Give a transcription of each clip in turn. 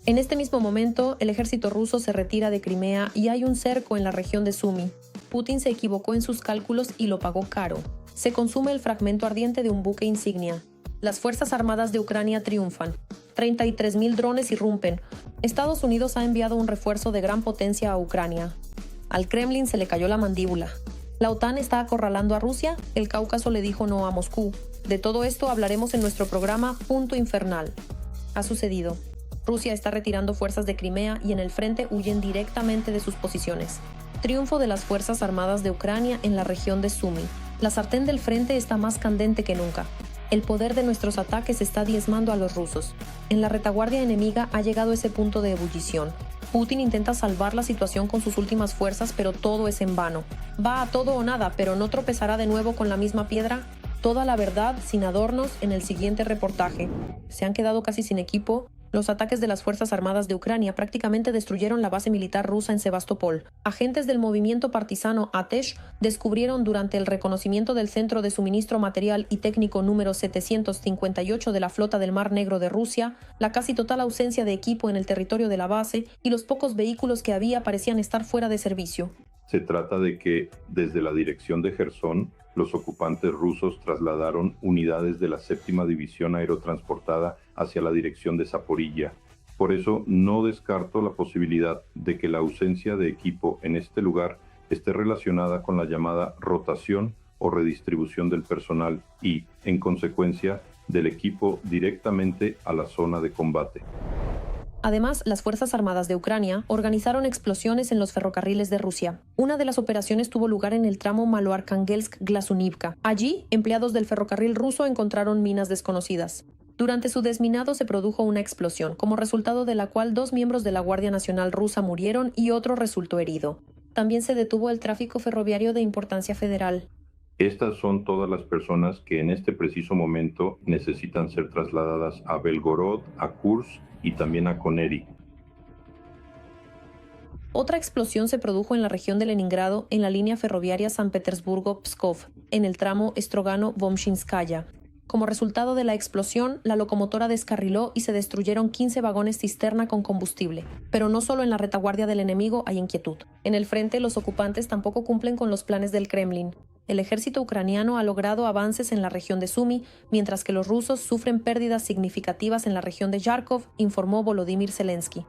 En este mismo momento, el ejército ruso se retira de Crimea y hay un cerco en la región de Sumy. Putin se equivocó en sus cálculos y lo pagó caro. Se consume el fragmento ardiente de un buque insignia. Las Fuerzas Armadas de Ucrania triunfan. 33.000 drones irrumpen. Estados Unidos ha enviado un refuerzo de gran potencia a Ucrania. Al Kremlin se le cayó la mandíbula. La OTAN está acorralando a Rusia. El Cáucaso le dijo no a Moscú. De todo esto hablaremos en nuestro programa Punto Infernal. Ha sucedido. Rusia está retirando fuerzas de Crimea y en el frente huyen directamente de sus posiciones. Triunfo de las Fuerzas Armadas de Ucrania en la región de Sumy. La sartén del frente está más candente que nunca. El poder de nuestros ataques está diezmando a los rusos. En la retaguardia enemiga ha llegado ese punto de ebullición. Putin intenta salvar la situación con sus últimas fuerzas, pero todo es en vano. Va a todo o nada, pero ¿no tropezará de nuevo con la misma piedra? Toda la verdad, sin adornos, en el siguiente reportaje. Se han quedado casi sin equipo. Los ataques de las Fuerzas Armadas de Ucrania prácticamente destruyeron la base militar rusa en Sebastopol. Agentes del movimiento partisano Atesh descubrieron durante el reconocimiento del Centro de Suministro Material y Técnico número 758 de la Flota del Mar Negro de Rusia la casi total ausencia de equipo en el territorio de la base y los pocos vehículos que había parecían estar fuera de servicio. Se trata de que, desde la dirección de Jersón, los ocupantes rusos trasladaron unidades de la 7ª División Aerotransportada hacia la dirección de Zaporilla. Por eso, no descarto la posibilidad de que la ausencia de equipo en este lugar esté relacionada con la llamada rotación o redistribución del personal y, en consecuencia, del equipo directamente a la zona de combate. Además, las Fuerzas Armadas de Ucrania organizaron explosiones en los ferrocarriles de Rusia. Una de las operaciones tuvo lugar en el tramo Maloarkhangelsk-Glazunivka. Allí, empleados del ferrocarril ruso encontraron minas desconocidas. Durante su desminado se produjo una explosión, como resultado de la cual 2 miembros de la Guardia Nacional rusa murieron y otro resultó herido. También se detuvo el tráfico ferroviario de importancia federal. Estas son todas las personas que en este preciso momento necesitan ser trasladadas a Belgorod, a Kursk y también a Koneri. Otra explosión se produjo en la región de Leningrado en la línea ferroviaria San Petersburgo-Pskov, en el tramo Strogano-Vomshinskaya. Como resultado de la explosión, la locomotora descarriló y se destruyeron 15 vagones cisterna con combustible. Pero no solo en la retaguardia del enemigo hay inquietud. En el frente, los ocupantes tampoco cumplen con los planes del Kremlin. El ejército ucraniano ha logrado avances en la región de Sumy, mientras que los rusos sufren pérdidas significativas en la región de Yarkov, informó Volodymyr Zelensky.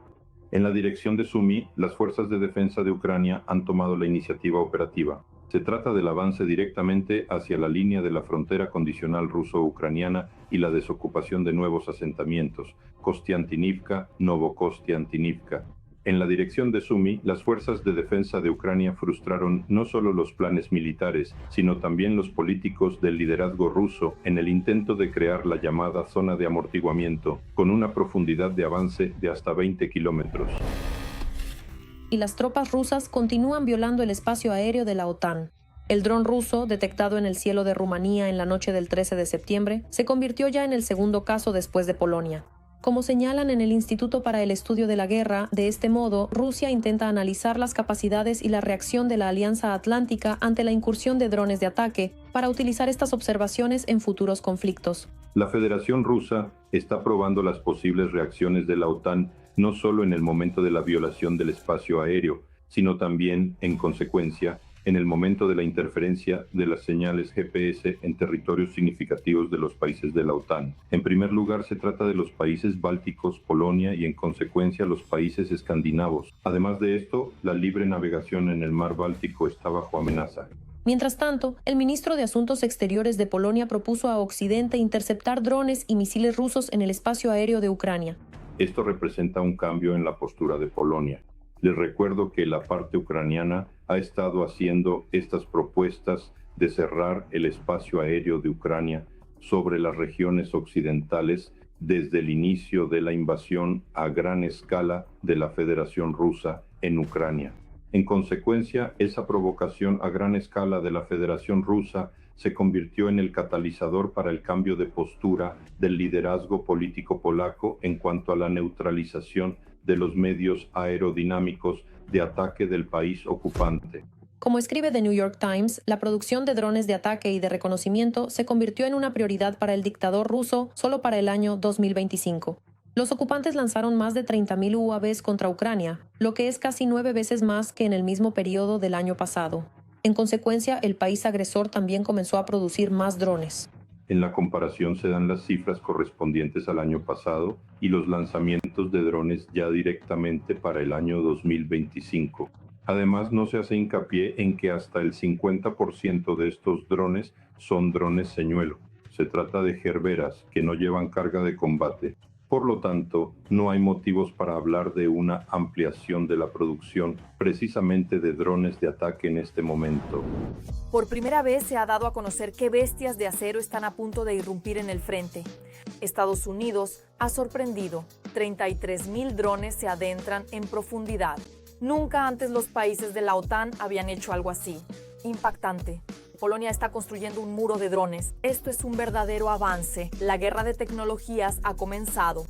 En la dirección de Sumy, las fuerzas de defensa de Ucrania han tomado la iniciativa operativa. Se trata del avance directamente hacia la línea de la frontera condicional ruso-ucraniana y la desocupación de nuevos asentamientos, Kostiantinivka, Novokostiantinivka. En la dirección de Sumy, las fuerzas de defensa de Ucrania frustraron no solo los planes militares, sino también los políticos del liderazgo ruso en el intento de crear la llamada zona de amortiguamiento, con una profundidad de avance de hasta 20 kilómetros. Y las tropas rusas continúan violando el espacio aéreo de la OTAN. El dron ruso, detectado en el cielo de Rumanía en la noche del 13 de septiembre, se convirtió ya en el segundo caso después de Polonia. Como señalan en el Instituto para el Estudio de la Guerra, de este modo, Rusia intenta analizar las capacidades y la reacción de la Alianza Atlántica ante la incursión de drones de ataque para utilizar estas observaciones en futuros conflictos. La Federación Rusa está probando las posibles reacciones de la OTAN no solo en el momento de la violación del espacio aéreo, sino también, en consecuencia, en el momento de la interferencia de las señales GPS en territorios significativos de los países de la OTAN. En primer lugar, se trata de los países bálticos, Polonia y en consecuencia los países escandinavos. Además de esto, la libre navegación en el mar Báltico está bajo amenaza. Mientras tanto, el ministro de Asuntos Exteriores de Polonia propuso a Occidente interceptar drones y misiles rusos en el espacio aéreo de Ucrania. Esto representa un cambio en la postura de Polonia. Les recuerdo que la parte ucraniana ha estado haciendo estas propuestas de cerrar el espacio aéreo de Ucrania sobre las regiones occidentales desde el inicio de la invasión a gran escala de la Federación Rusa en Ucrania. En consecuencia, esa provocación a gran escala de la Federación Rusa se convirtió en el catalizador para el cambio de postura del liderazgo político polaco en cuanto a la neutralización de los medios aerodinámicos de ataque del país ocupante. Como escribe The New York Times, la producción de drones de ataque y de reconocimiento se convirtió en una prioridad para el dictador ruso solo para el año 2025. Los ocupantes lanzaron más de 30.000 UAVs contra Ucrania, lo que es casi 9 veces más que en el mismo periodo del año pasado. En consecuencia, el país agresor también comenzó a producir más drones. En la comparación se dan las cifras correspondientes al año pasado y los lanzamientos de drones ya directamente para el año 2025. Además, no se hace hincapié en que hasta el 50% de estos drones son drones señuelo. Se trata de gerberas que no llevan carga de combate. Por lo tanto, no hay motivos para hablar de una ampliación de la producción precisamente de drones de ataque en este momento. Por primera vez se ha dado a conocer qué bestias de acero están a punto de irrumpir en el frente. Estados Unidos ha sorprendido. 33.000 drones se adentran en profundidad. Nunca antes los países de la OTAN habían hecho algo así. Impactante. Polonia está construyendo un muro de drones. Esto es un verdadero avance. La guerra de tecnologías ha comenzado.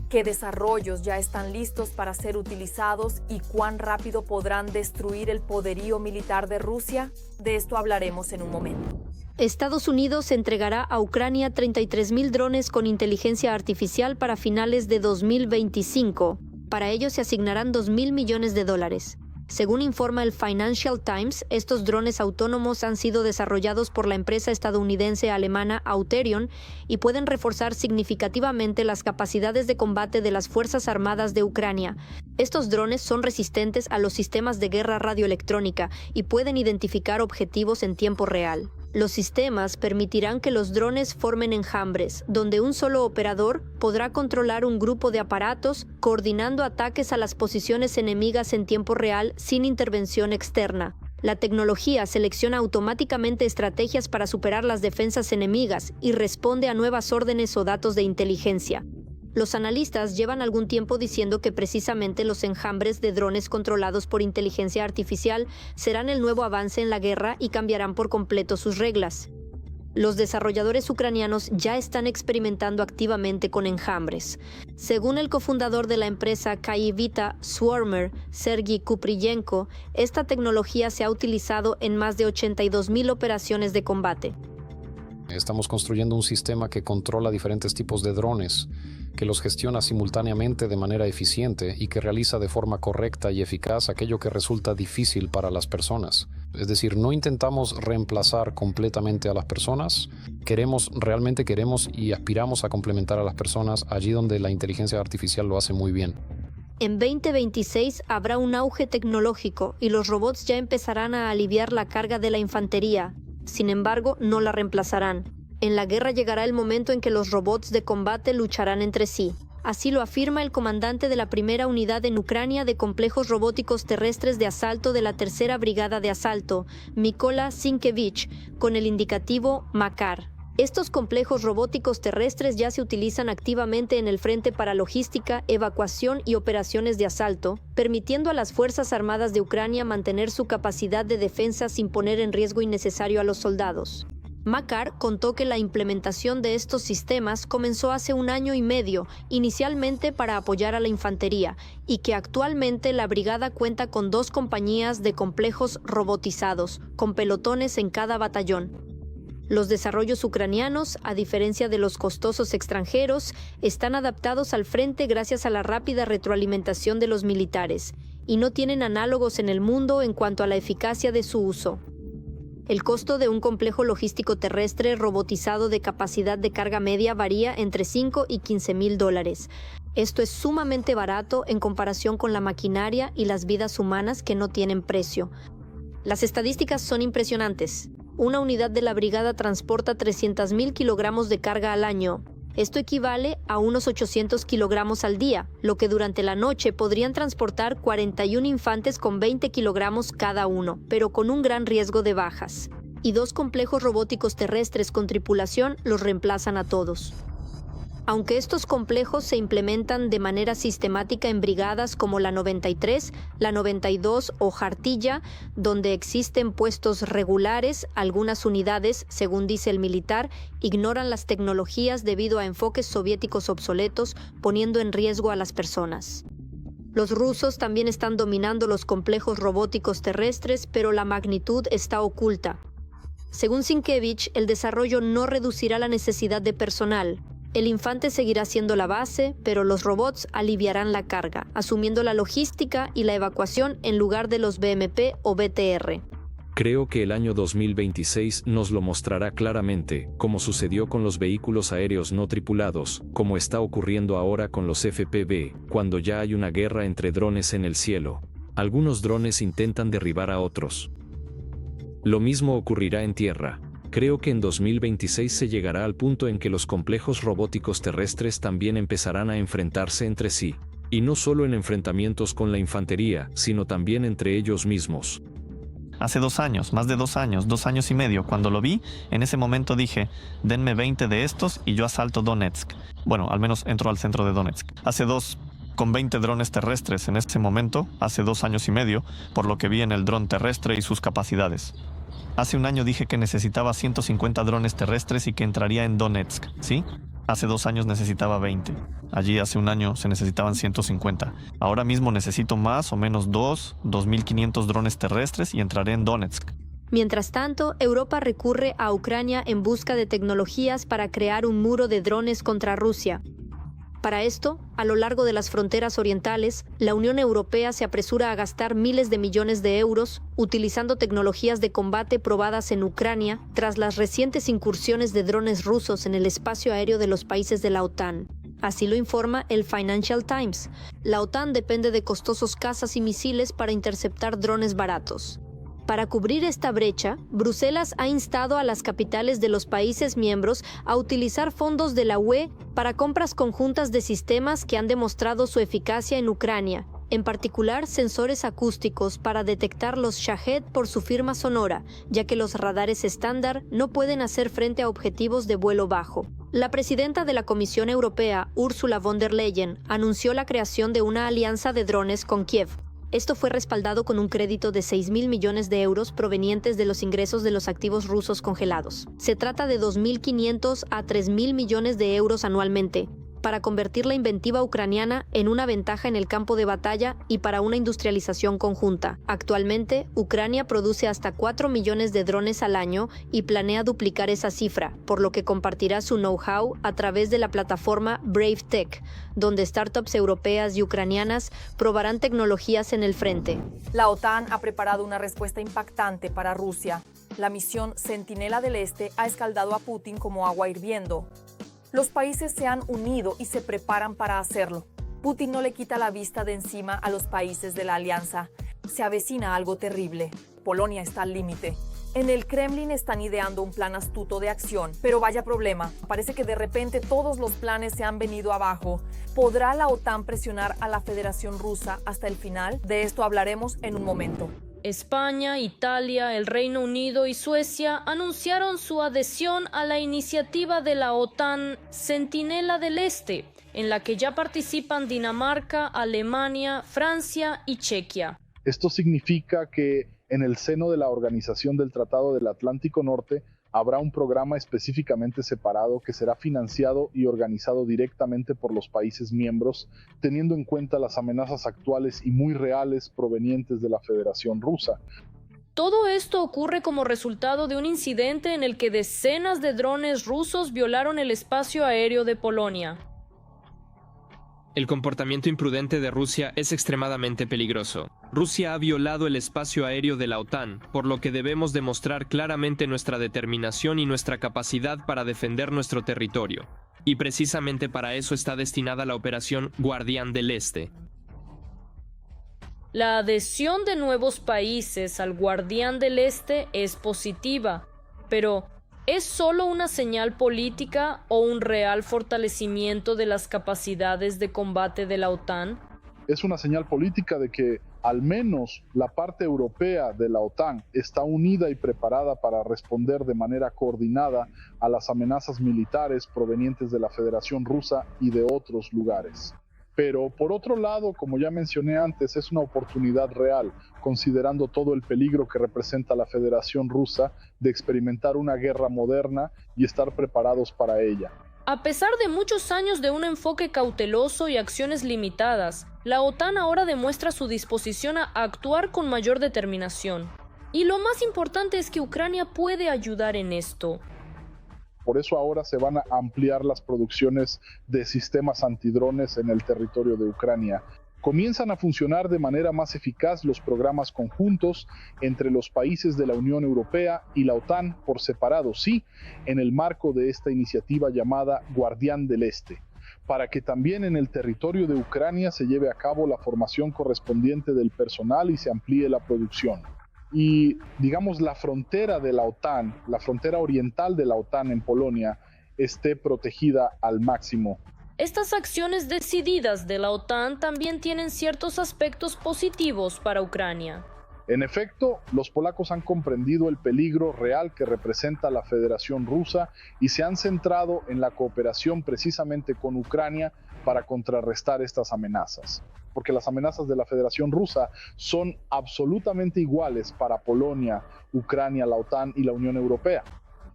¿Qué desarrollos ya están listos para ser utilizados y cuán rápido podrán destruir el poderío militar de Rusia? De esto hablaremos en un momento. Estados Unidos entregará a Ucrania 33.000 drones con inteligencia artificial para finales de 2025. Para ello se asignarán $2.000 millones. Según informa el Financial Times, estos drones autónomos han sido desarrollados por la empresa estadounidense-alemana Auterion y pueden reforzar significativamente las capacidades de combate de las Fuerzas Armadas de Ucrania. Estos drones son resistentes a los sistemas de guerra radioelectrónica y pueden identificar objetivos en tiempo real. Los sistemas permitirán que los drones formen enjambres, donde un solo operador podrá controlar un grupo de aparatos, coordinando ataques a las posiciones enemigas en tiempo real sin intervención externa. La tecnología selecciona automáticamente estrategias para superar las defensas enemigas y responde a nuevas órdenes o datos de inteligencia. Los analistas llevan algún tiempo diciendo que precisamente los enjambres de drones controlados por inteligencia artificial serán el nuevo avance en la guerra y cambiarán por completo sus reglas. Los desarrolladores ucranianos ya están experimentando activamente con enjambres. Según el cofundador de la empresa Kyiv-Vita Swarmer, Sergei Kupriyenko, esta tecnología se ha utilizado en más de 82.000 operaciones de combate. Estamos construyendo un sistema que controla diferentes tipos de drones, que los gestiona simultáneamente de manera eficiente y que realiza de forma correcta y eficaz aquello que resulta difícil para las personas. Es decir, no intentamos reemplazar completamente a las personas, realmente queremos y aspiramos a complementar a las personas allí donde la inteligencia artificial lo hace muy bien. En 2026 habrá un auge tecnológico y los robots ya empezarán a aliviar la carga de la infantería. Sin embargo, no la reemplazarán. En la guerra llegará el momento en que los robots de combate lucharán entre sí. Así lo afirma el comandante de la primera unidad en Ucrania de complejos robóticos terrestres de asalto de la Tercera Brigada de Asalto, Mykola Sienkiewicz, con el indicativo Makar. Estos complejos robóticos terrestres ya se utilizan activamente en el frente para logística, evacuación y operaciones de asalto, permitiendo a las Fuerzas Armadas de Ucrania mantener su capacidad de defensa sin poner en riesgo innecesario a los soldados. Makar contó que la implementación de estos sistemas comenzó hace 1 año y medio, inicialmente para apoyar a la infantería, y que actualmente la brigada cuenta con 2 compañías de complejos robotizados, con pelotones en cada batallón. Los desarrollos ucranianos, a diferencia de los costosos extranjeros, están adaptados al frente gracias a la rápida retroalimentación de los militares, y no tienen análogos en el mundo en cuanto a la eficacia de su uso. El costo de un complejo logístico terrestre robotizado de capacidad de carga media varía entre $5 y $15.000. Esto es sumamente barato en comparación con la maquinaria y las vidas humanas que no tienen precio. Las estadísticas son impresionantes. Una unidad de la brigada transporta 300.000 kilogramos de carga al año. Esto equivale a unos 800 kilogramos al día, lo que durante la noche podrían transportar 41 infantes con 20 kilogramos cada uno, pero con un gran riesgo de bajas. Y 2 complejos robóticos terrestres con tripulación los reemplazan a todos. Aunque estos complejos se implementan de manera sistemática en brigadas como la 93, la 92 o Jartilla, donde existen puestos regulares, algunas unidades, según dice el militar, ignoran las tecnologías debido a enfoques soviéticos obsoletos, poniendo en riesgo a las personas. Los rusos también están dominando los complejos robóticos terrestres, pero la magnitud está oculta. Según Sienkiewicz, el desarrollo no reducirá la necesidad de personal. El Infante seguirá siendo la base, pero los robots aliviarán la carga, asumiendo la logística y la evacuación en lugar de los BMP o BTR. Creo que el año 2026 nos lo mostrará claramente, como sucedió con los vehículos aéreos no tripulados, como está ocurriendo ahora con los FPV, cuando ya hay una guerra entre drones en el cielo. Algunos drones intentan derribar a otros. Lo mismo ocurrirá en tierra. Creo que en 2026 se llegará al punto en que los complejos robóticos terrestres también empezarán a enfrentarse entre sí. Y no solo en enfrentamientos con la infantería, sino también entre ellos mismos. Hace 2 años, más de 2 años, 2 años y medio, cuando lo vi, en ese momento dije, denme 20 de estos y yo asalto Donetsk. Bueno, al menos entro al centro de Donetsk. Con 20 drones terrestres en ese momento, hace 2 años y medio, por lo que vi en el dron terrestre y sus capacidades. Hace 1 año dije que necesitaba 150 drones terrestres y que entraría en Donetsk, ¿sí? Hace 2 años necesitaba 20. Allí hace 1 año se necesitaban 150. Ahora mismo necesito más o menos 2.500 drones terrestres y entraré en Donetsk. Mientras tanto, Europa recurre a Ucrania en busca de tecnologías para crear un muro de drones contra Rusia. Para esto, a lo largo de las fronteras orientales, la Unión Europea se apresura a gastar miles de millones de euros utilizando tecnologías de combate probadas en Ucrania tras las recientes incursiones de drones rusos en el espacio aéreo de los países de la OTAN. Así lo informa el Financial Times. La OTAN depende de costosos cazas y misiles para interceptar drones baratos. Para cubrir esta brecha, Bruselas ha instado a las capitales de los países miembros a utilizar fondos de la UE para compras conjuntas de sistemas que han demostrado su eficacia en Ucrania, en particular sensores acústicos para detectar los Shahed por su firma sonora, ya que los radares estándar no pueden hacer frente a objetivos de vuelo bajo. La presidenta de la Comisión Europea, Ursula von der Leyen, anunció la creación de una alianza de drones con Kiev. Esto fue respaldado con un crédito de 6.000 millones de euros provenientes de los ingresos de los activos rusos congelados. Se trata de 2.500 a 3.000 millones de euros anualmente, para convertir la inventiva ucraniana en una ventaja en el campo de batalla y para una industrialización conjunta. Actualmente, Ucrania produce hasta 4 millones de drones al año y planea duplicar esa cifra, por lo que compartirá su know-how a través de la plataforma Brave Tech, donde startups europeas y ucranianas probarán tecnologías en el frente. La OTAN ha preparado una respuesta impactante para Rusia. La misión Centinela del Este ha escaldado a Putin como agua hirviendo. Los países se han unido y se preparan para hacerlo. Putin no le quita la vista de encima a los países de la alianza. Se avecina algo terrible. Polonia está al límite. En el Kremlin están ideando un plan astuto de acción, pero vaya problema. Parece que de repente todos los planes se han venido abajo. ¿Podrá la OTAN presionar a la Federación Rusa hasta el final? De esto hablaremos en un momento. España, Italia, el Reino Unido y Suecia anunciaron su adhesión a la iniciativa de la OTAN Centinela del Este, en la que ya participan Dinamarca, Alemania, Francia y Chequia. Esto significa que en el seno de la Organización del Tratado del Atlántico Norte habrá un programa específicamente separado que será financiado y organizado directamente por los países miembros, teniendo en cuenta las amenazas actuales y muy reales provenientes de la Federación Rusa. Todo esto ocurre como resultado de un incidente en el que decenas de drones rusos violaron el espacio aéreo de Polonia. El comportamiento imprudente de Rusia es extremadamente peligroso. Rusia ha violado el espacio aéreo de la OTAN, por lo que debemos demostrar claramente nuestra determinación y nuestra capacidad para defender nuestro territorio. Y precisamente para eso está destinada la operación Guardián del Este. La adhesión de nuevos países al Guardián del Este es positiva, pero ¿es solo una señal política o un real fortalecimiento de las capacidades de combate de la OTAN? Es una señal política de que al menos la parte europea de la OTAN está unida y preparada para responder de manera coordinada a las amenazas militares provenientes de la Federación Rusa y de otros lugares. Pero por otro lado, como ya mencioné antes, es una oportunidad real, considerando todo el peligro que representa la Federación Rusa de experimentar una guerra moderna y estar preparados para ella. A pesar de muchos años de un enfoque cauteloso y acciones limitadas, la OTAN ahora demuestra su disposición a actuar con mayor determinación. Y lo más importante es que Ucrania puede ayudar en esto. Por eso ahora se van a ampliar las producciones de sistemas antidrones en el territorio de Ucrania. Comienzan a funcionar de manera más eficaz los programas conjuntos entre los países de la Unión Europea y la OTAN por separado, sí, en el marco de esta iniciativa llamada Guardián del Este, para que también en el territorio de Ucrania se lleve a cabo la formación correspondiente del personal y se amplíe la producción. Y, digamos, la frontera de la OTAN, la frontera oriental de la OTAN en Polonia, esté protegida al máximo. Estas acciones decididas de la OTAN también tienen ciertos aspectos positivos para Ucrania. En efecto, los polacos han comprendido el peligro real que representa la Federación Rusa y se han centrado en la cooperación precisamente con Ucrania para contrarrestar estas amenazas. Porque las amenazas de la Federación Rusa son absolutamente iguales para Polonia, Ucrania, la OTAN y la Unión Europea.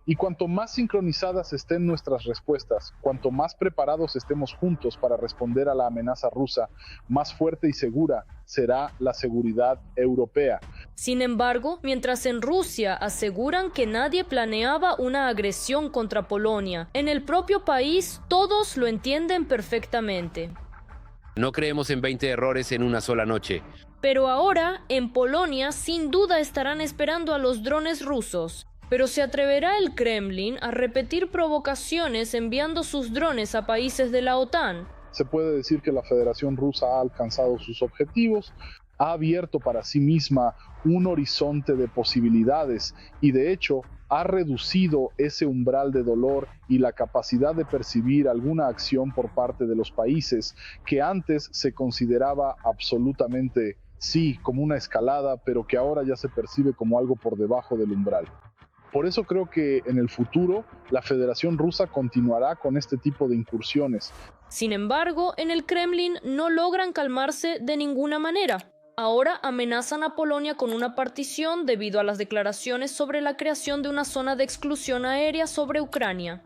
Y cuanto más sincronizadas estén nuestras respuestas, cuanto más preparados estemos juntos para responder a la amenaza rusa, más fuerte y segura será la seguridad europea. Sin embargo, mientras en Rusia aseguran que nadie planeaba una agresión contra Polonia, en el propio país todos lo entienden perfectamente. No creemos en 20 errores en una sola noche. Pero ahora, en Polonia, sin duda estarán esperando a los drones rusos. Pero ¿se atreverá el Kremlin a repetir provocaciones enviando sus drones a países de la OTAN? Se puede decir que la Federación Rusa ha alcanzado sus objetivos, ha abierto para sí misma un horizonte de posibilidades y de hecho ha reducido ese umbral de dolor y la capacidad de percibir alguna acción por parte de los países que antes se consideraba absolutamente, sí, como una escalada, pero que ahora ya se percibe como algo por debajo del umbral. Por eso creo que en el futuro la Federación Rusa continuará con este tipo de incursiones. Sin embargo, en el Kremlin no logran calmarse de ninguna manera. Ahora amenazan a Polonia con una partición debido a las declaraciones sobre la creación de una zona de exclusión aérea sobre Ucrania.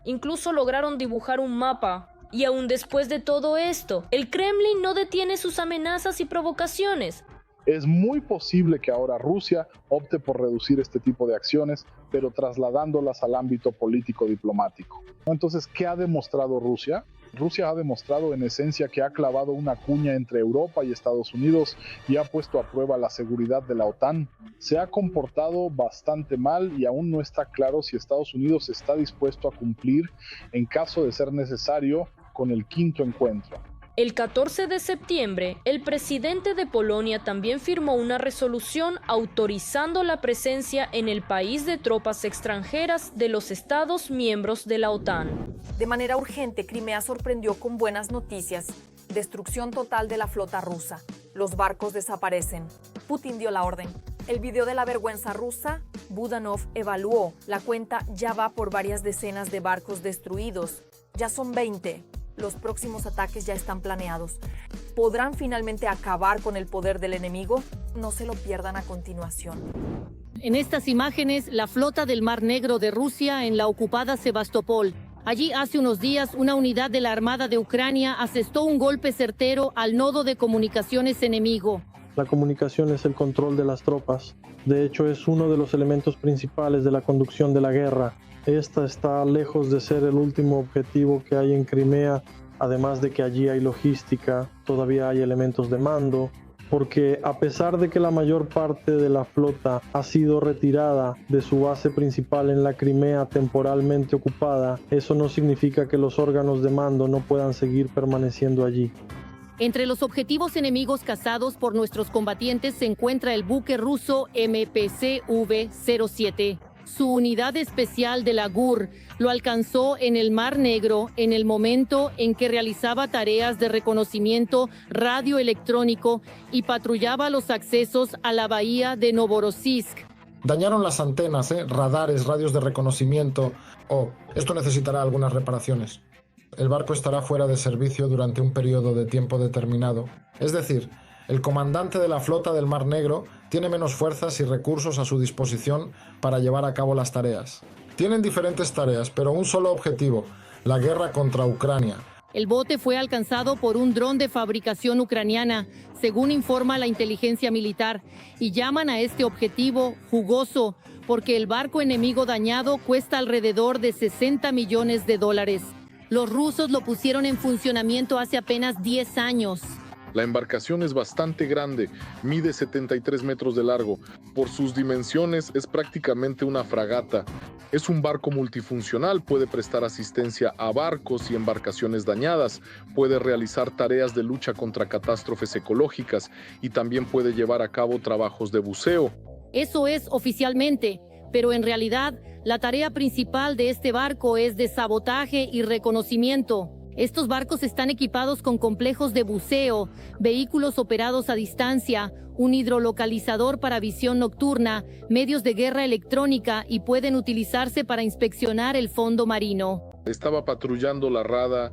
Incluso lograron dibujar un mapa. Y aún después de todo esto, el Kremlin no detiene sus amenazas y provocaciones. Es muy posible que ahora Rusia opte por reducir este tipo de acciones, pero trasladándolas al ámbito político-diplomático. Entonces, ¿qué ha demostrado Rusia? Rusia ha demostrado en esencia que ha clavado una cuña entre Europa y Estados Unidos y ha puesto a prueba la seguridad de la OTAN. Se ha comportado bastante mal y aún no está claro si Estados Unidos está dispuesto a cumplir, en caso de ser necesario, con el quinto encuentro. El 14 de septiembre, el presidente de Polonia también firmó una resolución autorizando la presencia en el país de tropas extranjeras de los Estados miembros de la OTAN. De manera urgente, Crimea sorprendió con buenas noticias. Destrucción total de la flota rusa. Los barcos desaparecen. Putin dio la orden. El video de la vergüenza rusa, Budanov evaluó. La cuenta ya va por varias decenas de barcos destruidos. Ya son 20. Los próximos ataques ya están planeados. ¿Podrán finalmente acabar con el poder del enemigo? No se lo pierdan a continuación. En estas imágenes, la flota del Mar Negro de Rusia en la ocupada Sebastopol. Allí hace unos días una unidad de la Armada de Ucrania asestó un golpe certero al nodo de comunicaciones enemigo. La comunicación es el control de las tropas. De hecho, es uno de los elementos principales de la conducción de la guerra. Esta está lejos de ser el último objetivo que hay en Crimea, además de que allí hay logística, todavía hay elementos de mando, porque a pesar de que la mayor parte de la flota ha sido retirada de su base principal en la Crimea temporalmente ocupada, eso no significa que los órganos de mando no puedan seguir permaneciendo allí. Entre los objetivos enemigos cazados por nuestros combatientes se encuentra el buque ruso MPCV-07. Su unidad especial de la GUR lo alcanzó en el Mar Negro en el momento en que realizaba tareas de reconocimiento radioelectrónico y patrullaba los accesos a la bahía de Novorossiysk. Dañaron las antenas, radares, radios de reconocimiento. Esto necesitará algunas reparaciones. El barco estará fuera de servicio durante un periodo de tiempo determinado. Es decir, el comandante de la flota del Mar Negro tiene menos fuerzas y recursos a su disposición para llevar a cabo las tareas. Tienen diferentes tareas, pero un solo objetivo, la guerra contra Ucrania. El bote fue alcanzado por un dron de fabricación ucraniana, según informa la inteligencia militar, y llaman a este objetivo jugoso, porque el barco enemigo dañado cuesta alrededor de $60 millones. Los rusos lo pusieron en funcionamiento hace apenas 10 años. La embarcación es bastante grande, mide 73 metros de largo. Por sus dimensiones es prácticamente una fragata. Es un barco multifuncional, puede prestar asistencia a barcos y embarcaciones dañadas, puede realizar tareas de lucha contra catástrofes ecológicas y también puede llevar a cabo trabajos de buceo. Eso es oficialmente, pero en realidad la tarea principal de este barco es de sabotaje y reconocimiento. Estos barcos están equipados con complejos de buceo, vehículos operados a distancia, un hidrolocalizador para visión nocturna, medios de guerra electrónica y pueden utilizarse para inspeccionar el fondo marino. Estaba patrullando la rada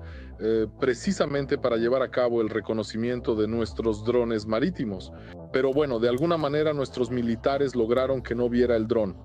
precisamente para llevar a cabo el reconocimiento de nuestros drones marítimos. Pero bueno, de alguna manera nuestros militares lograron que no viera el dron.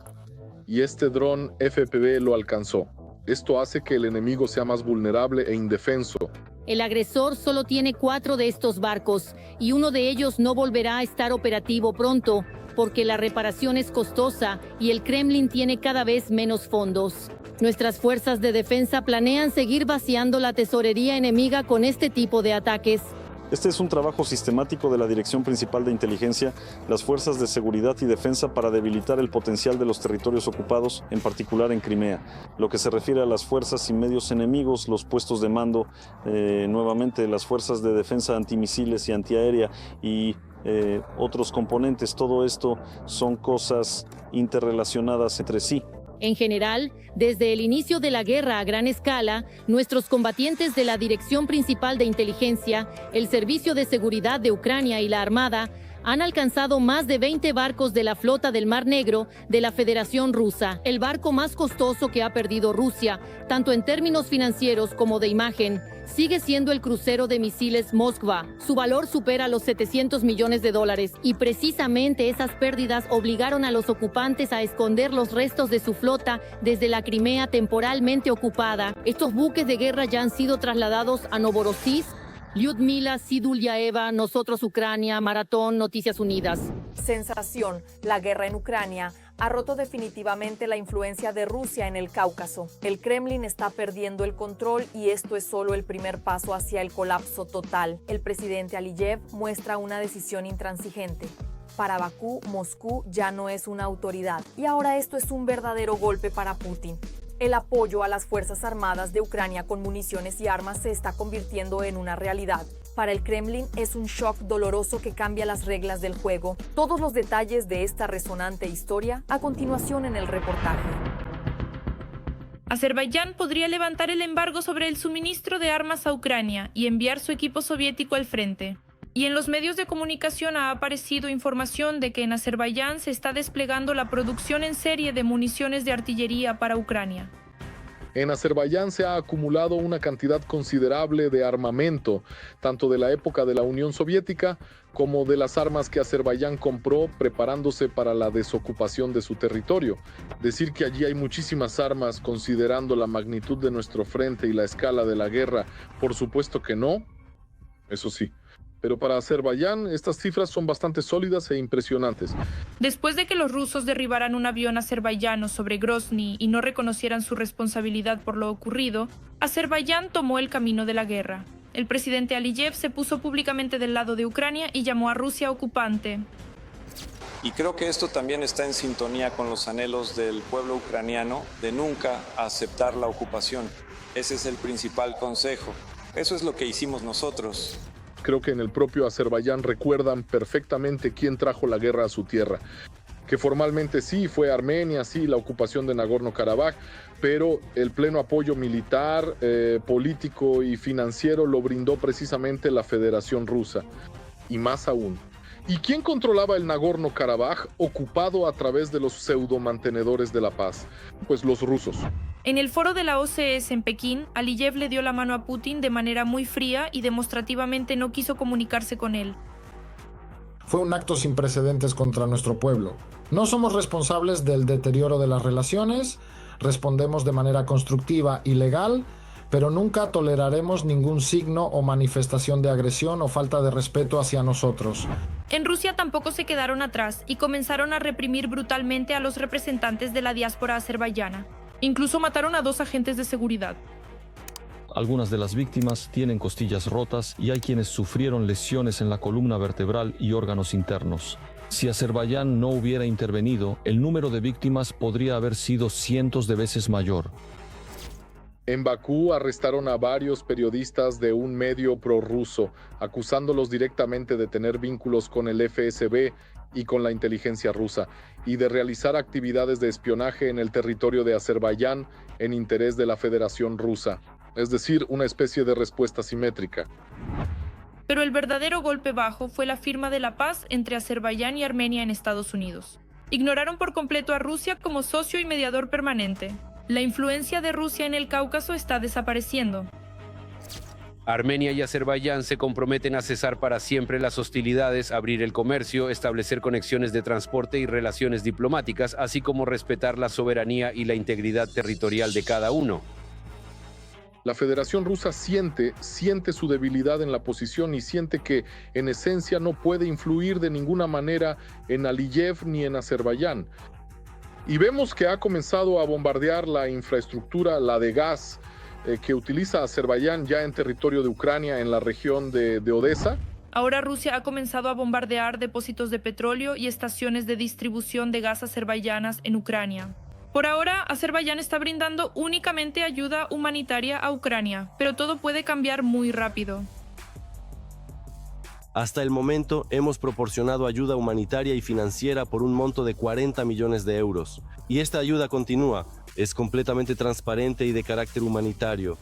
Y este dron FPV lo alcanzó. Esto hace que el enemigo sea más vulnerable e indefenso. El agresor solo tiene 4 de estos barcos y uno de ellos no volverá a estar operativo pronto porque la reparación es costosa y el Kremlin tiene cada vez menos fondos. Nuestras fuerzas de defensa planean seguir vaciando la tesorería enemiga con este tipo de ataques. Este es un trabajo sistemático de la Dirección Principal de Inteligencia, las Fuerzas de Seguridad y Defensa para debilitar el potencial de los territorios ocupados, en particular en Crimea. Lo que se refiere a las fuerzas y medios enemigos, los puestos de mando, nuevamente las fuerzas de defensa antimisiles y antiaérea y otros componentes, todo esto son cosas interrelacionadas entre sí. En general, desde el inicio de la guerra a gran escala, nuestros combatientes de la Dirección Principal de Inteligencia, el Servicio de Seguridad de Ucrania y la Armada han alcanzado más de 20 barcos de la flota del Mar Negro de la Federación Rusa, el barco más costoso que ha perdido Rusia, tanto en términos financieros como de imagen. Sigue siendo el crucero de misiles Moskva. Su valor supera los $700 millones y precisamente esas pérdidas obligaron a los ocupantes a esconder los restos de su flota desde la Crimea temporalmente ocupada. Estos buques de guerra ya han sido trasladados a Novorossiysk, Lyudmila, Sidulyaeva, Nosotros Ucrania, Maratón, Noticias Unidas. Sensación. La guerra en Ucrania ha roto definitivamente la influencia de Rusia en el Cáucaso. El Kremlin está perdiendo el control y esto es solo el primer paso hacia el colapso total. El presidente Aliyev muestra una decisión intransigente. Para Bakú, Moscú ya no es una autoridad y ahora esto es un verdadero golpe para Putin. El apoyo a las Fuerzas Armadas de Ucrania con municiones y armas se está convirtiendo en una realidad. Para el Kremlin es un shock doloroso que cambia las reglas del juego. Todos los detalles de esta resonante historia a continuación en el reportaje. Azerbaiyán podría levantar el embargo sobre el suministro de armas a Ucrania y enviar su equipo soviético al frente. Y en los medios de comunicación ha aparecido información de que en Azerbaiyán se está desplegando la producción en serie de municiones de artillería para Ucrania. En Azerbaiyán se ha acumulado una cantidad considerable de armamento, tanto de la época de la Unión Soviética como de las armas que Azerbaiyán compró preparándose para la desocupación de su territorio. Decir que allí hay muchísimas armas considerando la magnitud de nuestro frente y la escala de la guerra, por supuesto que no, eso sí. Pero para Azerbaiyán estas cifras son bastante sólidas e impresionantes. Después de que los rusos derribaran un avión azerbaiyano sobre Grozny y no reconocieran su responsabilidad por lo ocurrido, Azerbaiyán tomó el camino de la guerra. El presidente Aliyev se puso públicamente del lado de Ucrania y llamó a Rusia ocupante. Y creo que esto también está en sintonía con los anhelos del pueblo ucraniano de nunca aceptar la ocupación. Ese es el principal consejo. Eso es lo que hicimos nosotros. Creo que en el propio Azerbaiyán recuerdan perfectamente quién trajo la guerra a su tierra. Que formalmente sí, fue Armenia, sí, la ocupación de Nagorno-Karabaj, pero el pleno apoyo militar, político y financiero lo brindó precisamente la Federación Rusa. Y más aún. ¿Y quién controlaba el Nagorno-Karabaj ocupado a través de los pseudo-mantenedores de la paz? Pues los rusos. En el foro de la OCS en Pekín, Aliyev le dio la mano a Putin de manera muy fría y demostrativamente no quiso comunicarse con él. Fue un acto sin precedentes contra nuestro pueblo. No somos responsables del deterioro de las relaciones, respondemos de manera constructiva y legal, pero nunca toleraremos ningún signo o manifestación de agresión o falta de respeto hacia nosotros. En Rusia tampoco se quedaron atrás y comenzaron a reprimir brutalmente a los representantes de la diáspora azerbaiyana. Incluso mataron a 2 agentes de seguridad. Algunas de las víctimas tienen costillas rotas y hay quienes sufrieron lesiones en la columna vertebral y órganos internos. Si Azerbaiyán no hubiera intervenido, el número de víctimas podría haber sido cientos de veces mayor. En Bakú arrestaron a varios periodistas de un medio prorruso, acusándolos directamente de tener vínculos con el FSB y con la inteligencia rusa, y de realizar actividades de espionaje en el territorio de Azerbaiyán en interés de la Federación Rusa. Es decir, una especie de respuesta simétrica. Pero el verdadero golpe bajo fue la firma de la paz entre Azerbaiyán y Armenia en Estados Unidos. Ignoraron por completo a Rusia como socio y mediador permanente. La influencia de Rusia en el Cáucaso está desapareciendo. Armenia y Azerbaiyán se comprometen a cesar para siempre las hostilidades, abrir el comercio, establecer conexiones de transporte y relaciones diplomáticas, así como respetar la soberanía y la integridad territorial de cada uno. La Federación Rusa siente su debilidad en la posición y siente que, en esencia, no puede influir de ninguna manera en Aliyev ni en Azerbaiyán. Y vemos que ha comenzado a bombardear la infraestructura, la de gas, que utiliza Azerbaiyán ya en territorio de Ucrania, en la región de Odessa. Ahora Rusia ha comenzado a bombardear depósitos de petróleo y estaciones de distribución de gas azerbaiyanas en Ucrania. Por ahora, Azerbaiyán está brindando únicamente ayuda humanitaria a Ucrania, pero todo puede cambiar muy rápido. Hasta el momento, hemos proporcionado ayuda humanitaria y financiera por un monto de 40 millones de euros. Y esta ayuda continúa, es completamente transparente y de carácter humanitario.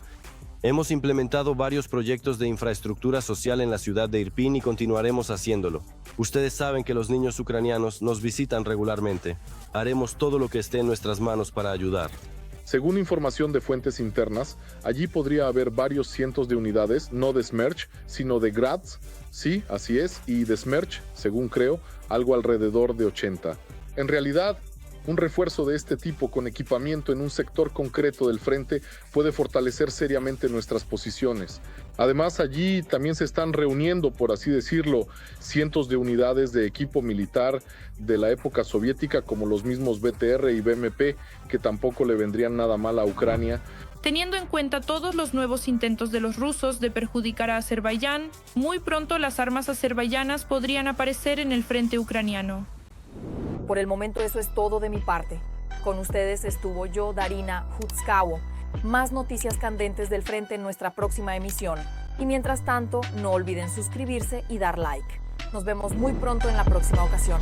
Hemos implementado varios proyectos de infraestructura social en la ciudad de Irpin y continuaremos haciéndolo. Ustedes saben que los niños ucranianos nos visitan regularmente. Haremos todo lo que esté en nuestras manos para ayudar. Según información de fuentes internas, allí podría haber varios cientos de unidades, no de Smerch, sino de Grads, sí, así es, y de Smerch, según creo, algo alrededor de 80. En realidad, un refuerzo de este tipo con equipamiento en un sector concreto del frente puede fortalecer seriamente nuestras posiciones. Además, allí también se están reuniendo, por así decirlo, cientos de unidades de equipo militar de la época soviética, como los mismos BTR y BMP, que tampoco le vendrían nada mal a Ucrania. Teniendo en cuenta todos los nuevos intentos de los rusos de perjudicar a Azerbaiyán, muy pronto las armas azerbaiyanas podrían aparecer en el frente ucraniano. Por el momento eso es todo de mi parte. Con ustedes estuvo yo, Darina Hutskawo. Más noticias candentes del frente en nuestra próxima emisión. Y mientras tanto, no olviden suscribirse y dar like. Nos vemos muy pronto en la próxima ocasión.